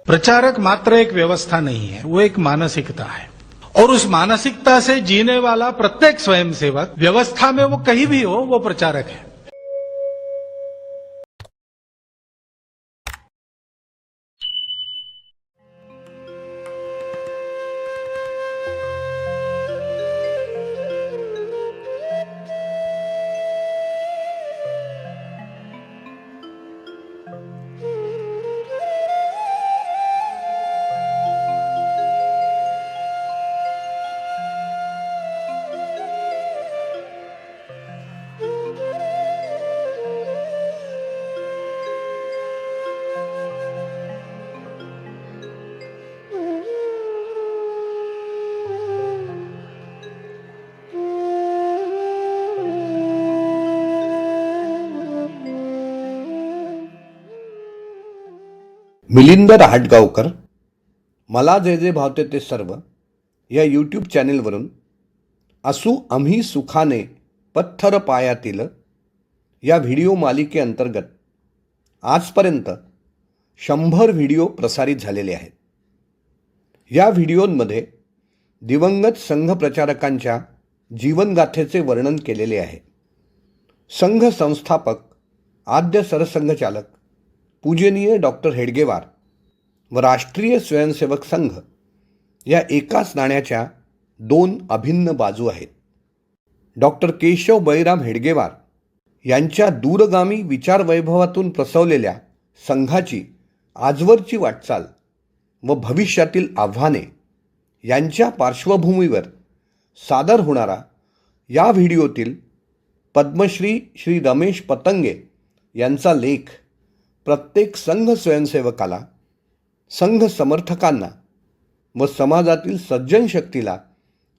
प्रचारक मात्र एक व्यवस्था नहीं है, वो एक मानसिकता है और उस मानसिकता से जीने वाला प्रत्येक स्वयंसेवक व्यवस्था में वो कहीं भी हो वो प्रचारक है। मिलिंद रहाटगावकर मला जे जे भावते ते सर्व या यूट्यूब चॅनेलवरून असू आम्ही सुखाने पत्थर पायातील या व्हिडिओ मालिकेअंतर्गत आजपर्यंत 100 व्हिडिओ प्रसारित झालेले आहेत। या व्हिडिओंमध्ये दिवंगत संघ प्रचारकांच्या जीवनगाथेचे वर्णन केलेले आहे। संघ संस्थापक आद्य सरसंघचालक पूजनीय डॉक्टर हेडगेवार व राष्ट्रीय स्वयंसेवक संघ या एकाच नाण्याच्या दोन अभिन्न बाजू आहेत। डॉक्टर केशव बळीराम हेडगेवार यांच्या दूरगामी विचारवैभवातून प्रसवलेल्या संघाची आजवरची वाटचाल व भविष्यातील आव्हाने यांच्या पार्श्वभूमीवर सादर होणारा या व्हिडिओतील पद्मश्री श्री रमेश पतंगे यांचा लेख प्रत्येक संघ स्वयंसेवकाला, संघ समर्थकांना व समाजातील सज्जन शक्तीला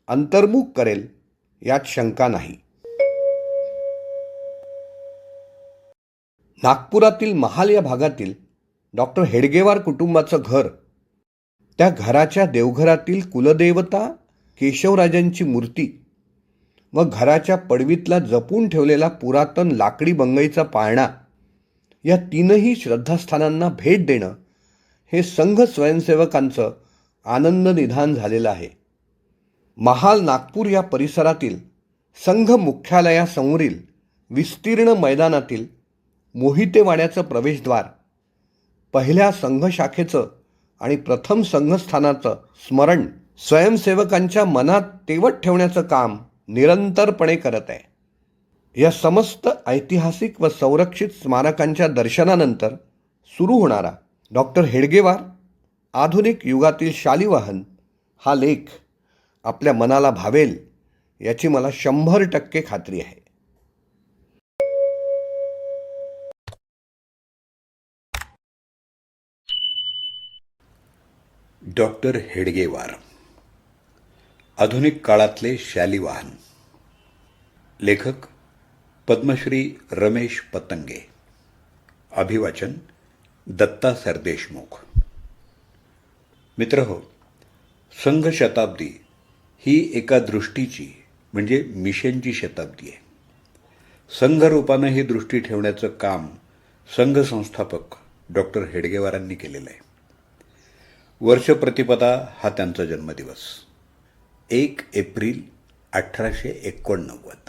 अंतर्मुख करेल यात शंका नाही। नागपुरातील महाल या भागातील डॉक्टर हेडगेवार कुटुंबाचं घर, त्या घराच्या देवघरातील कुलदेवता केशवराजांची मूर्ती व घराच्या पडवीतला जपून ठेवलेला पुरातन लाकडी बंगईचा पाळणा या तीनही श्रद्धास्थानांना भेट देणं हे संघ स्वयंसेवकांचं आनंद निधान झालेलं आहे। महाल नागपूर या परिसरातील संघ मुख्यालयासमोरील विस्तीर्ण मैदानातील मोहितेवाड्याचं प्रवेशद्वार पहिल्या संघ शाखेचं आणि प्रथम संघस्थानाचं स्मरण स्वयंसेवकांच्या मनात तेवत ठेवण्याचं काम निरंतरपणे करत आहे। या समस्त ऐतिहासिक व संरक्षित स्मारकांच्या दर्शनानंतर सुरू होणारा डॉक्टर हेडगेवार आधुनिक युगातील शालिवाहन हा लेख आपल्या मनाला भावेल याची मला 100% खात्री आहे। डॉक्टर हेडगेवार, आधुनिक काळातले शालिवाहन। लेखक पद्मश्री रमेश पतंगे। अभिवाचन दत्ता सरदेशमुख। मित्रहो, संघ शताब्दी ही एका दृष्टीची म्हणजे मिशनची शताब्दी आहे। संघ रूपानं ही दृष्टी ठेवण्याचं काम संघ संस्थापक डॉक्टर हेडगेवारांनी केलेलं आहे। वर्षप्रतिपदा हा त्यांचा जन्मदिवस 1 एप्रिल 1889।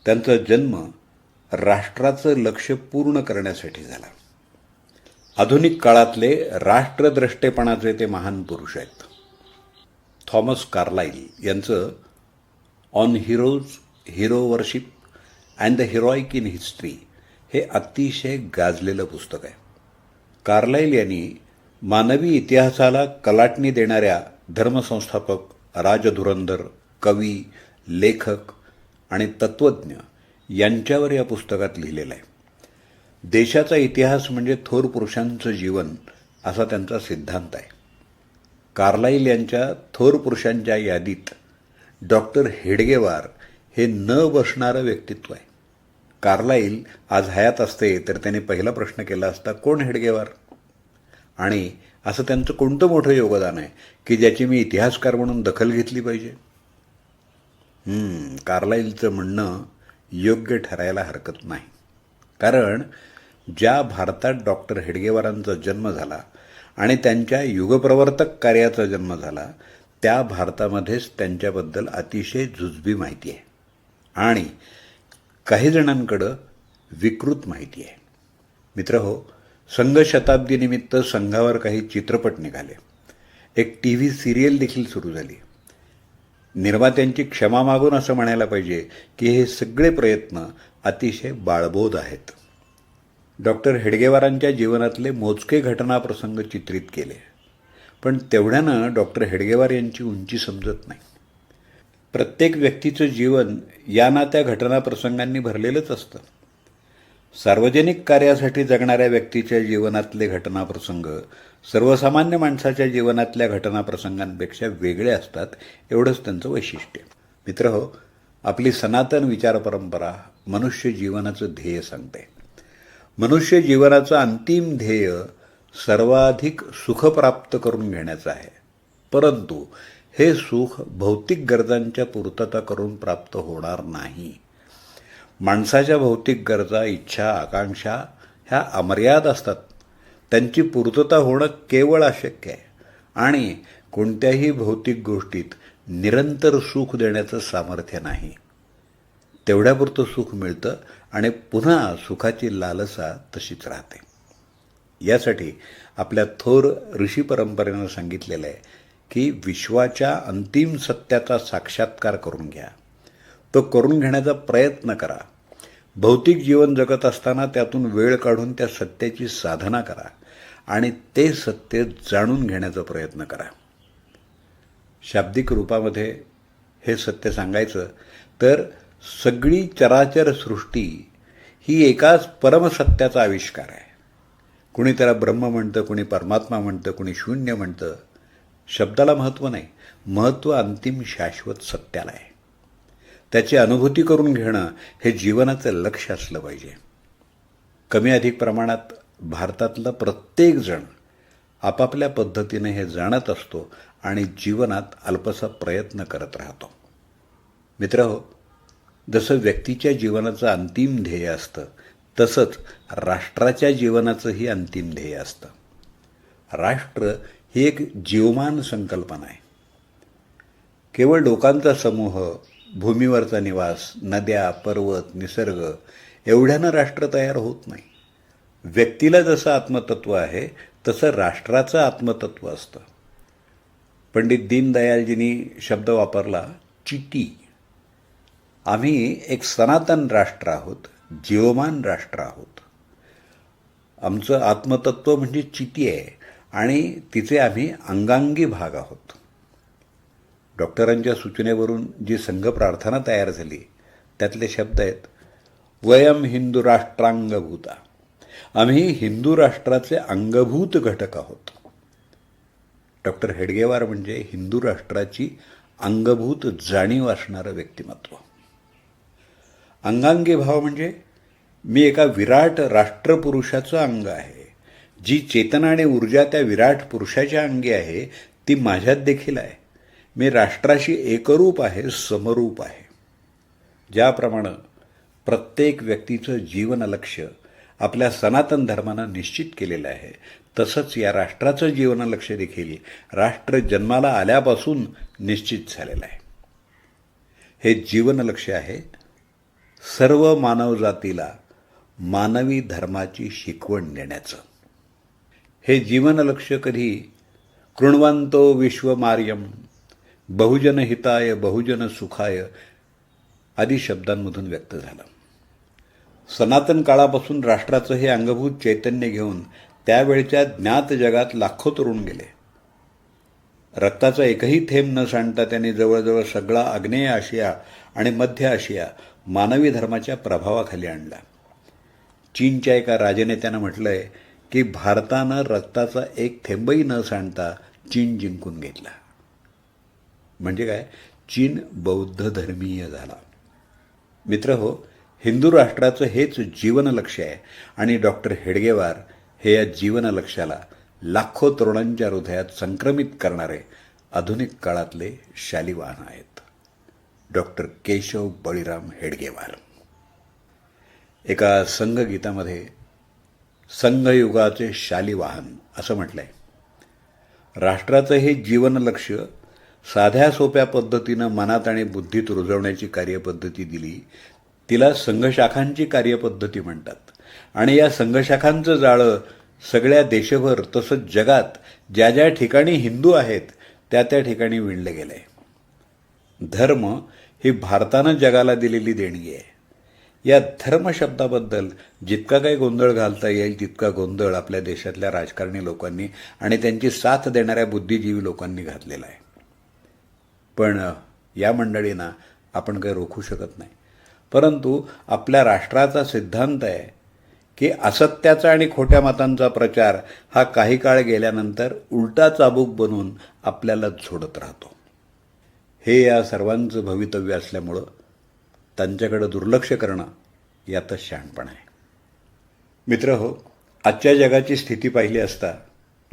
त्यांचा जन्म राष्ट्राचं लक्ष्य पूर्ण करण्यासाठी झाला। आधुनिक काळातले राष्ट्रद्रष्टेपणाचे ते महान पुरुष आहेत। थॉमस कार्लाइल यांचं on heroes, hero worship and the heroic in history हे अतिशय गाजलेलं पुस्तक आहे। कार्लाइल यांनी मानवी इतिहासाला कलाटणी देणाऱ्या धर्मसंस्थापक, राजधुरंधर, कवी, लेखक आणि तत्त्वज्ञ यांच्यावर या पुस्तकात लिहिलेलं आहे। देशाचा इतिहास म्हणजे थोर पुरुषांचं जीवन असा त्यांचा सिद्धांत आहे। कार्लाइल यांच्या थोर पुरुषांच्या यादीत डॉक्टर हेडगेवार हे न बसणारं व्यक्तित्व आहे। कार्लाइल आज हयात असते तर त्यांनी पहिला प्रश्न केला असता, कोण हेडगेवार? आणि असं त्यांचं कोणतं मोठं योगदान आहे की ज्याची मी इतिहासकार म्हणून दखल घेतली पाहिजे? कार्लाइलचं म्हणणं योग्य ठरायला हरकत नाही। कारण ज्या भारतात डॉक्टर हेडगेवारांचा जन्म झाला आणि त्यांच्या युगप्रवर्तक कार्याचा जन्म झाला त्या भारतामध्येच त्यांच्याबद्दल अतिशय जुजबी माहिती आहे आणि काही जणांकडं विकृत माहिती आहे. मित्रहो, संघ शताब्दीनिमित्त संघावर काही चित्रपट निघाले, एक TV सिरियल देखील सुरू झाली. निर्मात्यांची क्षमा मागून असं म्हणायला पाहिजे की हे सगळे प्रयत्न अतिशय बाळबोध आहेत. डॉक्टर हेडगेवारांच्या जीवनातले मोजके घटनाप्रसंग चित्रित केले, पण तेवढ्यानं डॉक्टर हेडगेवार यांची उंची समजत नाही. प्रत्येक व्यक्तीचं जीवन या ना त्या घटनाप्रसंगांनी भरलेलंच असतं. सार्वजनिक कार्यासाठी जगणाऱ्या व्यक्तीच्या जीवनातले घटनाप्रसंग सर्वसामान्य माणसाच्या जीवनातल्या घटनाप्रसंगांपेक्षा वेगळे असतात, एवढंच त्यांचं वैशिष्ट्य. मित्रहो, आपली सनातन विचार परंपरा मनुष्य जीवनाचं ध्येय सांगते. मनुष्य जीवनाचं अंतिम ध्येय सर्वाधिक सुख प्राप्त करून घेण्याचं आहे, परंतु हे सुख भौतिक गरजांच्या पूर्तता करून प्राप्त होणार नाही. माणसाच्या भौतिक गरजा, इच्छा, आकांक्षा ह्या अमर्याद असतात. त्यांची पूर्तता होणं केवळ अशक्य आहे आणि कोणत्याही भौतिक गोष्टीत निरंतर सुख देण्याचं सामर्थ्य नाही. तेवढ्यापुरतं सुख मिळतं आणि पुन्हा सुखाची लालसा तशीच राहते. यासाठी आपल्या थोर ऋषी परंपरेनं सांगितलेलं आहे की विश्वाच्या अंतिम सत्याचा साक्षात्कार करून घ्या, तो करून घेण्याचा प्रयत्न करा. भौतिक जीवन जगत असताना त्यातून वेळ काढून त्या सत्याची साधना करा आणि ते सत्य जाणून घेण्याचा प्रयत्न करा. शाब्दिक रूपामध्ये हे सत्य सांगायचं तर सगळी चराचर सृष्टी ही एकाच परमसत्याचा आविष्कार आहे. कुणी त्याला ब्रह्म म्हणतं, कुणी परमात्मा म्हणतं, कुणी शून्य म्हणतं. शब्दाला महत्त्व नाही, महत्त्व अंतिम शाश्वत सत्याला आहे. त्याची अनुभूती करून घेणं हे जीवनाचं लक्ष्य असलं पाहिजे. कमी अधिक प्रमाणात भारतातला प्रत्येकजण आपापल्या पद्धतीने हे जाणत असतो आणि जीवनात अल्पसा प्रयत्न करत राहतो. मित्रहो, जसं व्यक्तीच्या जीवनाचं अंतिम ध्येय असतं, तसंच राष्ट्राच्या जीवनाचंही अंतिम ध्येय असतं. राष्ट्र ही एक जीवमान संकल्पना आहे. केवळ लोकांचा समूह, भूमीवरचा निवास, नद्या, पर्वत, निसर्ग एवढ्यानं राष्ट्र तयार होत नाही. व्यक्तीला जसं आत्मतत्व आहे तसं राष्ट्राचं आत्मतत्व असतं. पंडित दीनदयालजींनी शब्द वापरला, चिटी. आम्ही एक सनातन राष्ट्र आहोत, जीवमान राष्ट्र आहोत. आमचं आत्मतत्व म्हणजे चिटी आहे आणि तिचे आम्ही अंगांगी भाग आहोत. डॉक्टरांच्या सूचनेवरून जी संघ प्रार्थना तयार झाली त्यातले शब्द आहेत, वयम हिंदू राष्ट्रांगभूता. आम्ही हिंदू राष्ट्राचे अंगभूत घटक आहोत. डॉक्टर हेडगेवार म्हणजे हिंदू राष्ट्राची अंगभूत जाणीव असणारं व्यक्तिमत्व. अंगांगी भाव म्हणजे मी एका विराट राष्ट्रपुरुषाचं अंग आहे. जी चेतना आणि ऊर्जा त्या विराट पुरुषाच्या अंगी आहे ती माझ्यात देखील आहे. मी राष्ट्राशी एकरूप आहे, समरूप आहे. ज्याप्रमाणे प्रत्येक व्यक्तीचं जीवन लक्ष्य आपल्या सनातन धर्मानं निश्चित केलेलं आहे, तसंच या राष्ट्राचं जीवन लक्ष्य देखील राष्ट्र जन्माला आल्यापासून निश्चित झालेलं आहे. हे जीवन लक्ष्य आहे सर्व मानवजातीला मानवी धर्माची शिकवण देण्याचं. हे जीवन लक्ष्य कधी कृण्वन्तो विश्वमार्यम, बहुजन हिताय, बहुजन सुखाय आदी शब्दांमधून व्यक्त झालं. सनातन काळापासून राष्ट्राचं हे अंगभूत चैतन्य घेऊन त्यावेळच्या ज्ञात जगात लाखो तरुण गेले. रक्ताचा एकही थेंब न सांडता त्यांनी जवळजवळ सगळा आग्नेय आशिया आणि मध्य आशिया मानवी धर्माच्या प्रभावाखाली आणला. चीनच्या एका राजनेत्यानं म्हटलंय की भारतानं रक्ताचा एक थेंबही न सांडता चीन जिंकून घेतला. म्हणजे काय, चीन बौद्ध धर्मीय झाला. मित्रहो, हिंदू राष्ट्राचं हेच जीवन लक्ष्य आहे आणि डॉक्टर हेडगेवार हे या जीवन लक्ष्याला लाखो तरुणांच्या हृदयात संक्रमित करणारे आधुनिक काळातले शालिवाहन आहेत. डॉक्टर केशव बळीराम हेडगेवार. एका संघगीतामध्ये संघयुगाचे शालिवाहन असं म्हटलंय. राष्ट्राचं हे जीवन लक्ष्य साध्या सोप्या पद्धतीनं मनात आणि बुद्धीत रुजवण्याची कार्यपद्धती दिली, तिला संघशाखांची कार्यपद्धती म्हणतात. आणि या संघशाखांचं जाळं सगळ्या देशभर तसंच जगात ज्या ज्या ठिकाणी हिंदू आहेत त्या त्या ठिकाणी विणलं गेलंय. धर्म ही भारतानं जगाला दिलेली देणगी आहे. या धर्म शब्दाबद्दल जितका काही गोंधळ घालता येईल तितका गोंधळ आपल्या देशातल्या राजकारणी लोकांनी आणि त्यांची साथ देणाऱ्या बुद्धिजीवी लोकांनी घातलेला आहे. पण या मंडळींना आपण काही रोखू शकत नाही. परंतु आपल्या राष्ट्राचा सिद्धांत आहे की असत्याचा आणि खोट्या मतांचा प्रचार हा काही काळ गेल्यानंतर उलटा चाबूक बनून आपल्याला झोडत राहतो. हे या सर्वांचं भवितव्य असल्यामुळं त्यांच्याकडे दुर्लक्ष करणं यातच शहाणपण आहे. मित्रहो, आजच्या जगाची स्थिती पाहिली असता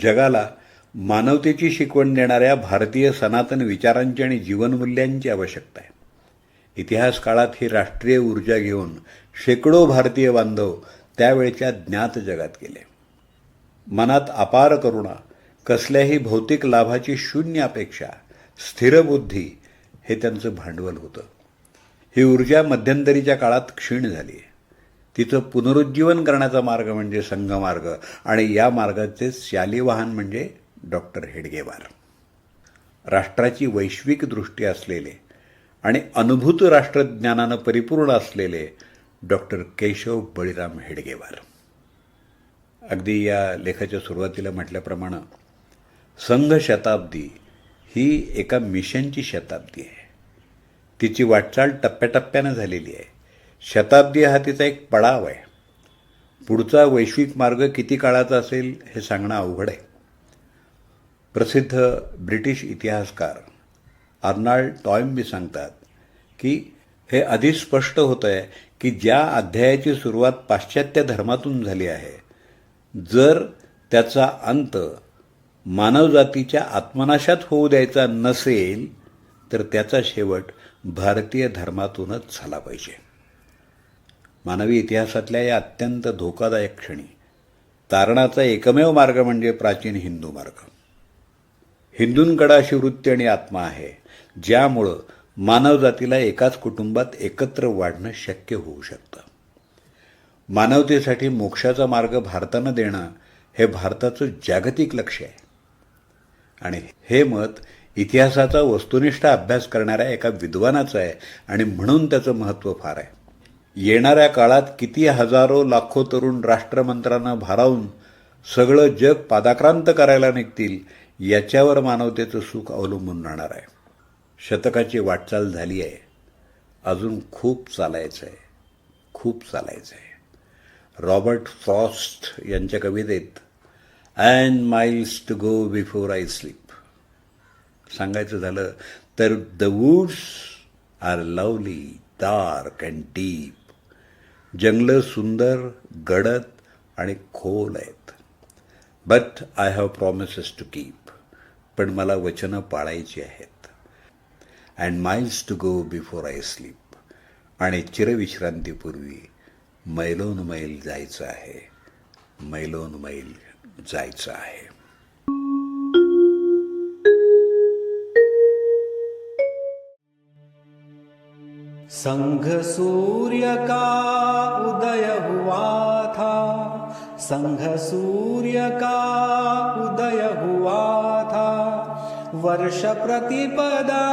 जगाला मानवतेची शिकवण देणाऱ्या भारतीय सनातन विचारांची आणि जीवनमूल्यांची आवश्यकता आहे. इतिहास काळात ही राष्ट्रीय ऊर्जा घेऊन शेकडो भारतीय बांधव त्यावेळच्या ज्ञात जगात गेले. मनात अपार करुणा, कसल्याही भौतिक लाभाची शून्य अपेक्षा, स्थिर बुद्धी हे त्यांचं भांडवल होतं. ही ऊर्जा मध्यंतरीच्या काळात क्षीण झाली आहे. तिचं पुनरुज्जीवन करण्याचा मार्ग म्हणजे संघमार्ग आणि या मार्गाचे शालिवाहन म्हणजे डॉक्टर हेडगेवार. राष्ट्राची वैश्विक दृष्टी असलेले आणि अनुभूत राष्ट्रज्ञानानं परिपूर्ण असलेले डॉक्टर केशव बळीराम हेडगेवार. अगदी या लेखाच्या सुरुवातीला म्हटल्याप्रमाणे संघ शताब्दी ही एका मिशनची शताब्दी आहे. तिची वाटचाल टप्प्याटप्प्यानं झालेली आहे. शताब्दी हा तिचा एक पडाव आहे. पुढचा वैश्विक मार्ग किती काळाचा असेल हे सांगणं अवघड आहे. प्रसिद्ध ब्रिटिश इतिहासकार अर्नाल्ड टॉयम्बी सांगतात की हे आधीच स्पष्ट होत आहे की ज्या अध्यायाची सुरुवात पाश्चात्य धर्मातून झाली आहे, जर त्याचा अंत मानवजातीच्या आत्मनाशात होऊ द्यायचा नसेल तर त्याचा शेवट भारतीय धर्मातूनच झाला पाहिजे. मानवी इतिहासातल्या या अत्यंत धोकादायक क्षणी तारणाचा एकमेव मार्ग म्हणजे प्राचीन हिंदू मार्ग. हिंदूंकडे अशी वृत्ती आणि आत्मा आहे ज्यामुळं मानवजातीला एकाच कुटुंबात एकत्र वाढणं शक्य होऊ शकतं. मानवतेसाठी मोक्षाचा मार्ग भारतानं देणं हे भारताचं जागतिक लक्ष्य आहे. आणि हे मत इतिहासाचा वस्तुनिष्ठ अभ्यास करणाऱ्या एका विद्वानाचं आहे आणि म्हणून त्याचं महत्त्व फार आहे. येणाऱ्या काळात किती हजारो लाखो तरुण राष्ट्रमंत्र्यांना भारावून सगळं जग पादाक्रांत करायला निघतील याच्यावर मानवतेचं सुख अवलंबून राहणार आहे. शतकाची वाटचाल झाली आहे, अजून खूप चालायचं आहे, खूप चालायचं आहे. रॉबर्ट फ्रॉस्ट यांच्या कवितेत "and miles to go before I sleep" सांगायचं झालं तर "the woods are lovely, dark and deep." जंगलं सुंदर, गडद आणि खोल आहेत. "But I have promises to keep." पण मला वचनं पाळायची आहेत. "And miles to go before I sleep." आणि चिरविश्रांतीपूर्वी मैलोन मैल जायचं आहे, मैलोन मैल जायचं आहे. संघ सूर्य का उदय हुआ था, संघ सूर्य का उदय हुआ था, वर्ष प्रतिपदा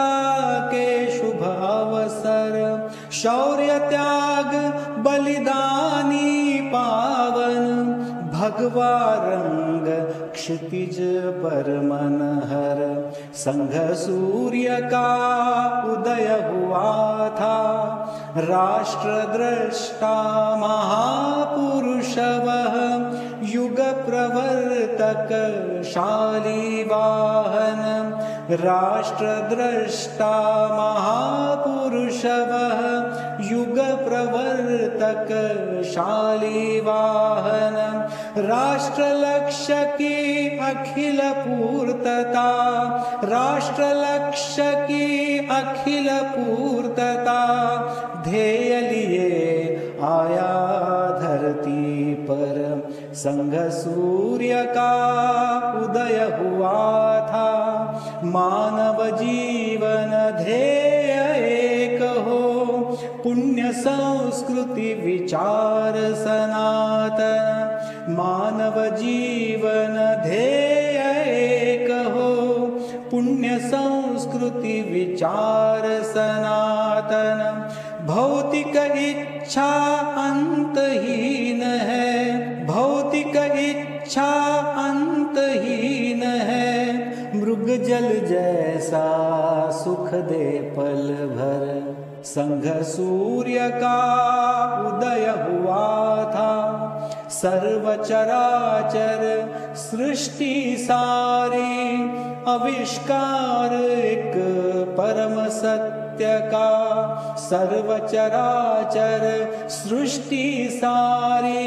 के शुभ अवसर, शौर्य त्याग बलिदानी पावन, भगवा रंग क्षितिज पर मनहर. संघ सूर्य का उदय हुआ था, राष्ट्रद्रष्टा महापुरुष वह, युग प्रवर्तक शालिवाहन. राष्ट्रद्रष्टा महापुरुष वह, युग प्रवर्तक शालिवाहन. राष्ट्र लक्ष्य की अखिल पूर्तता, राष्ट्र लक्ष्य की अखिल पूर्तता, ध्येय लिए आया धरती पर. संघ सूर्य का उदय हुआ पुण्य संस्कृती विचार सनातन मानव जीवन ध्येय एक हो पुण्य संस्कृती विचार सनातन भौतिक इच्छा अंतहीन है भौतिक इच्छा अंतहीन है मृग जल जैसा सुख दे पल भर संघ सूर्य का उदय हुआ था सर्व चराचर सृष्टि सारी आविष्कार एक परम सत्य का सर्व चराचर सृष्टि सारी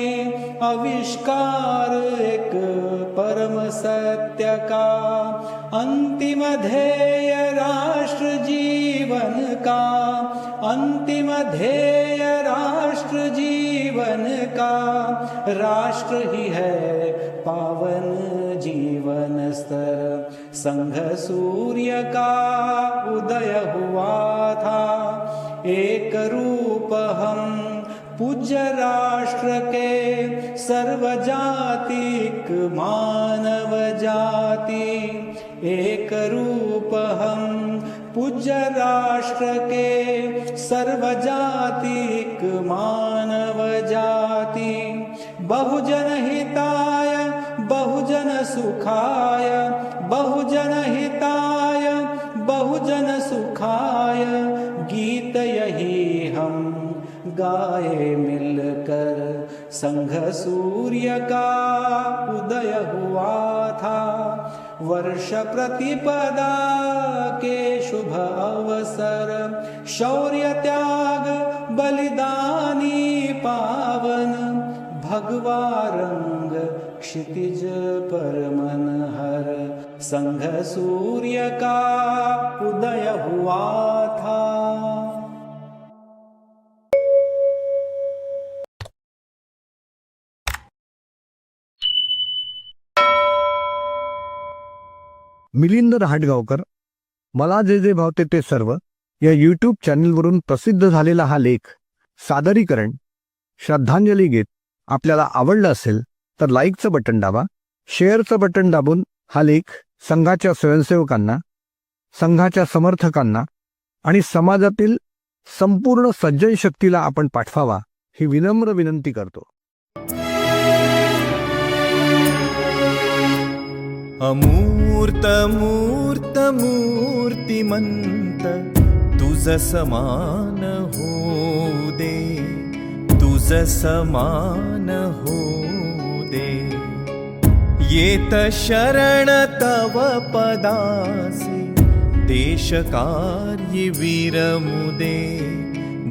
आविष्कार एक परम सत्य का अंतिम ध्येय राष्ट्र जीवन का अंतिम ध्येय राष्ट्र जीवन का राष्ट्र ही है पावन जीवन स्तर संघ सूर्य का उदय हुआ था एक रूप हम पूज्य राष्ट्र के सर्व जातिक मानव जाति एक रूप हम पूज्य राष्ट्र के सर्व जातिक मानव जाति बहुजन हिताय बहुजन सुखाय बहुजन हिताय बहुजन सुखाय गीत यही हम गाए मिलकर संघ सूर्य का उदय हुआ था वर्ष प्रतिपदा के शुभ अवसर शौर्य त्याग बलिदानी पावन भगवा रंग क्षितिज पर मनहर संघ सूर्य का उदय हुआ था। मिलिंद रहाटगावकर मला जे जे भावते ते सर्व या यूट्यूब चॅनलवरून प्रसिद्ध झालेला हा लेख सादरीकरण श्रद्धांजली गीत आपल्याला आवडला असेल तर लाईकचं बटन दाबा शेअरचं बटन दाबून हा लेख संघाच्या स्वयंसेवकांना संघाच्या समर्थकांना आणि समाजातील संपूर्ण सज्जन शक्तीला आपण पाठवावा ही विनम्र विनंती करतो। अमूर्त मूर्त मूर्तिमंत तुझ समान होऊ दे तुझ समान होऊ दे येत शरण तव पदासी देश कार्य विरमुदे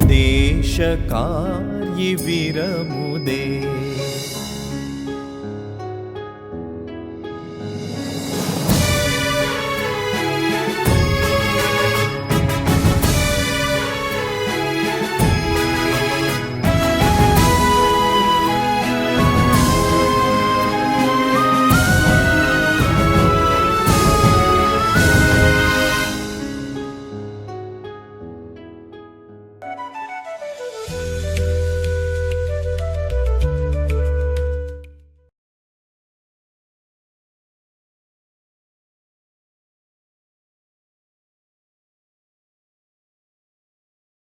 देश कार्य विरमुदे।